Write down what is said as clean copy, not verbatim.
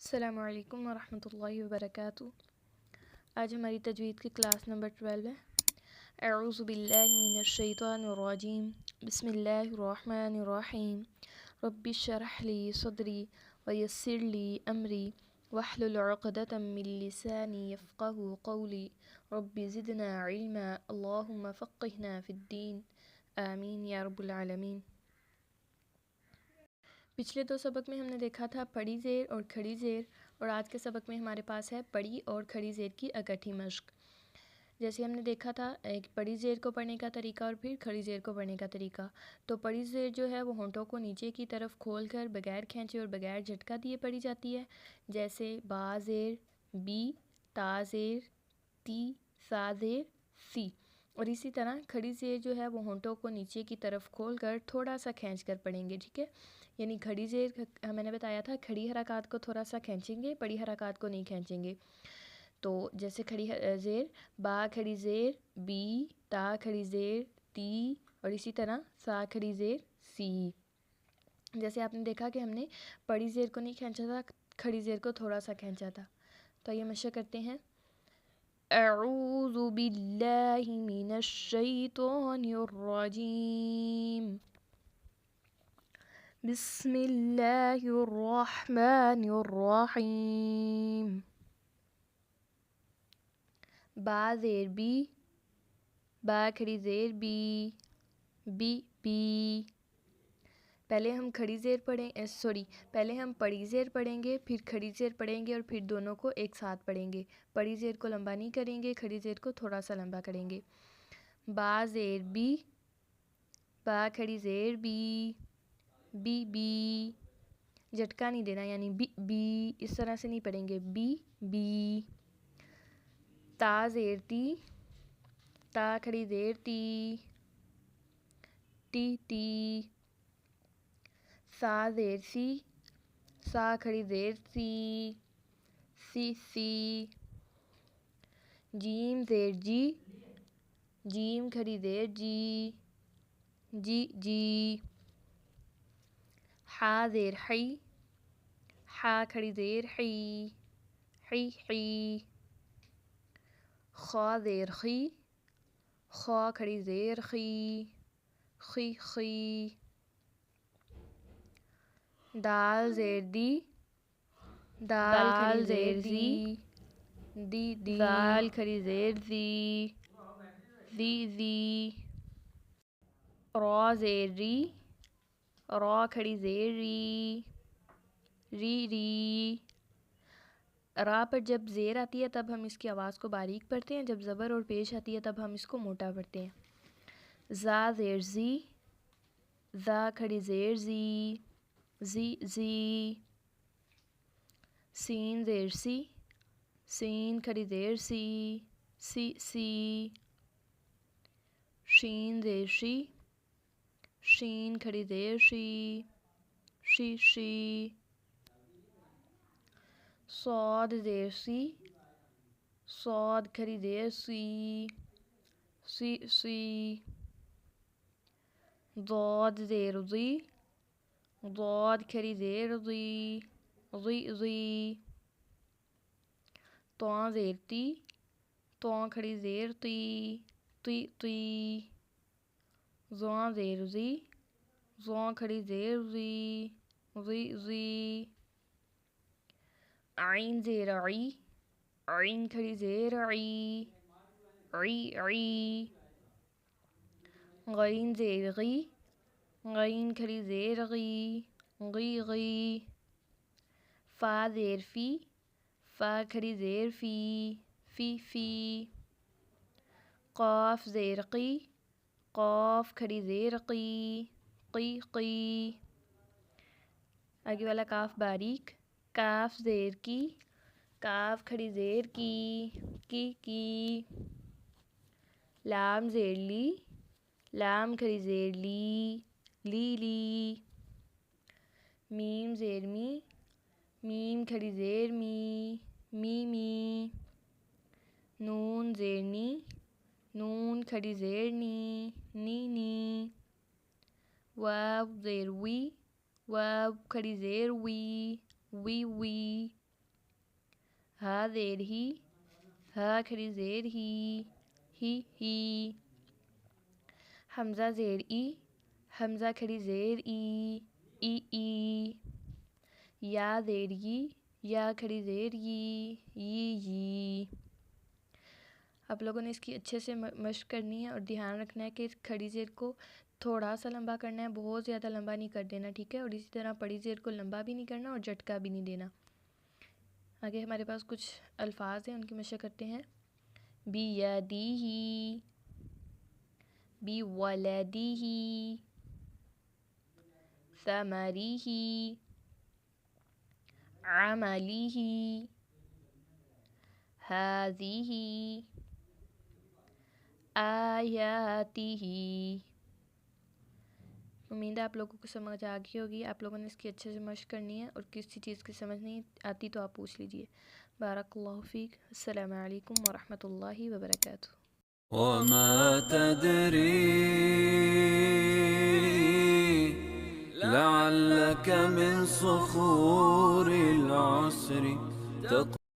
السلام علیکم ورحمۃ اللہ وبرکاتہ۔ آج ہماری تجوید کی کلاس نمبر 12 ہے۔ اعوذ باللہ من الشیطان الرجیم، بسم اللہ الرحمن الرحیم۔ رب اشرح لی صدری ویسر لی امری واحلل عقدۃ من لسانی یفقہوا قولی رب زدنا علما اللہم فقہنا فی الدین آمین یا رب العالمین۔ پچھلے 2 سبق میں ہم نے دیکھا تھا پڑی زیر اور کھڑی زیر، اور آج کے سبق میں ہمارے پاس ہے پڑی اور کھڑی زیر کی اکٹھی مشق۔ جیسے ہم نے دیکھا تھا ایک پڑی زیر کو پڑھنے کا طریقہ اور پھر کھڑی زیر کو پڑھنے کا طریقہ۔ تو پڑی زیر جو ہے وہ ہونٹوں کو نیچے کی طرف کھول کر بغیر کھینچے اور بغیر جھٹکا دیے پڑھی جاتی ہے، جیسے با زیر بی، تا زیر تی، سا زیر سی۔ اور اسی طرح کھڑی زیر جو ہے وہ ہونٹوں کو نیچے کی طرف کھول کر تھوڑا سا کھینچ کر پڑھیں گے، ٹھیک ہے؟ یعنی کھڑی زیر میں نے بتایا تھا کھڑی حرکات کو تھوڑا سا کھینچیں گے، بڑی حرکات کو نہیں کھینچیں گے۔ تو جیسے کھڑی زیر با کھڑی زیر بی، تا کھڑی زیر تی، اور اسی طرح سا کھڑی زیر سی۔ جیسے آپ نے دیکھا کہ ہم نے پڑی زیر کو نہیں کھینچا تھا، کھڑی زیر کو تھوڑا سا کھینچا تھا۔ تو یہ مشق کرتے ہیں۔ اعوذ باللہ من الشیطان الرجیم، بسم اللہ الرحمن الرحیم۔ با زیر بی، با کھڑی زیر بی، بی بی۔ پہلے ہم پہلے ہم پڑی زیر پڑھیں گے، پھر کھڑی زیر پڑھیں گے اور پھر دونوں کو ایک ساتھ پڑھیں گے۔ پڑی زیر کو لمبا نہیں کریں گے، کھڑی زیر کو تھوڑا سا لمبا کریں گے۔ با زیر بی، با کھڑی زیر بی، بی بی۔ جھٹکا نہیں دینا، یعنی بی بی اس طرح سے نہیں پڑھیں گے، بی بی۔ تا زیر تی، تا کھڑی زیر تی، تی تی۔ سا زیر سی، سا کھڑی زیر سی، سی سی۔ جیم زیر جی، جیم کھڑی زیر جی، جی جی۔ حا زیر حی، حا کھڑی زیر حی، حی حی۔ خا زیر خی، خا کھڑی زیر خی، خی خی۔ دال زیر دی، دال کھڑی زیر دی، دی دی۔ زال کھڑی زیر زی، زی زی۔ را زیر ری، را کھڑی زیر ری، ری ری۔ را پر جب زیر آتی ہے تب ہم اس کی آواز کو باریک پڑھتے ہیں، جب زبر اور پیش آتی ہے تب ہم اس کو موٹا پڑھتے ہیں۔ زا زیر زی، زا کھڑی زیر زی، زی زی۔ سین زیر سی، سین کھڑی زیر سی، سی سی۔ شین زیر شی، شین کھڑی زیر شی، شی شی۔ صاد زیر سی، صاد کھڑی زیر سی، سی سی۔ ضاد زیر ضی، ضاد کھڑی زیر ضی، ضی ضی۔ طا زیر تی، طا کھڑی زیر تی، تی تی۔ ضا زیر زی، ضا کھڑی زیر زی، زی زی۔ عین زیر عی، عین کھڑی زیر عی، عی عی۔ غین زیر غی، غین کھڑی زیر غی، غی غی۔ فا زیر فی، فا کھڑی زیر فی، فی فی۔ قاف زیر قی، قاف کھڑی زیر قی، قی قی۔ آگے والا کاف باریک، کاف زیر کی، کاف کھڑی زیر کی، کی۔ لام زیر لی، لام کھڑی زیر لی، لی لی۔ میم زیر می، میم کھڑی زیر می، می می۔ نون زیر نی، نون کھڑی زیر نی، نی نی۔ واو زیر وی، واو کھڑی زیر وی، وی وی۔ ہا زیر ہی، ہا کھڑی زیر ہی، حمزہ زیر ای، حمزہ کھڑی زیر ای، یا زیر ی، یا کھڑی زیر ی۔ آپ لوگوں نے اس کی اچھے سے مشق کرنی ہے اور دھیان رکھنا ہے کہ اس کھڑی زیر کو تھوڑا سا لمبا کرنا ہے، بہت زیادہ لمبا نہیں کر دینا، ٹھیک ہے؟ اور اسی طرح بڑی زیر کو لمبا بھی نہیں کرنا اور جھٹکا بھی نہیں دینا۔ آگے ہمارے پاس کچھ الفاظ ہیں، ان کی مشق کرتے ہیں۔ بیدیہ، بولدہ، ثمرہ، عملہ، ہذہ، آیاتہ۔ امید ہے آپ لوگوں کو سمجھ آ گئی ہوگی۔ آپ لوگوں نے اس کی اچھے سے مشق کرنی ہے اور کسی چیز کی سمجھ نہیں آتی تو آپ پوچھ لیجئے۔ بارک اللہ فیک۔ السلام علیکم ورحمۃ اللہ وبرکاتہ۔ وما تدري لعلك من صخور العسر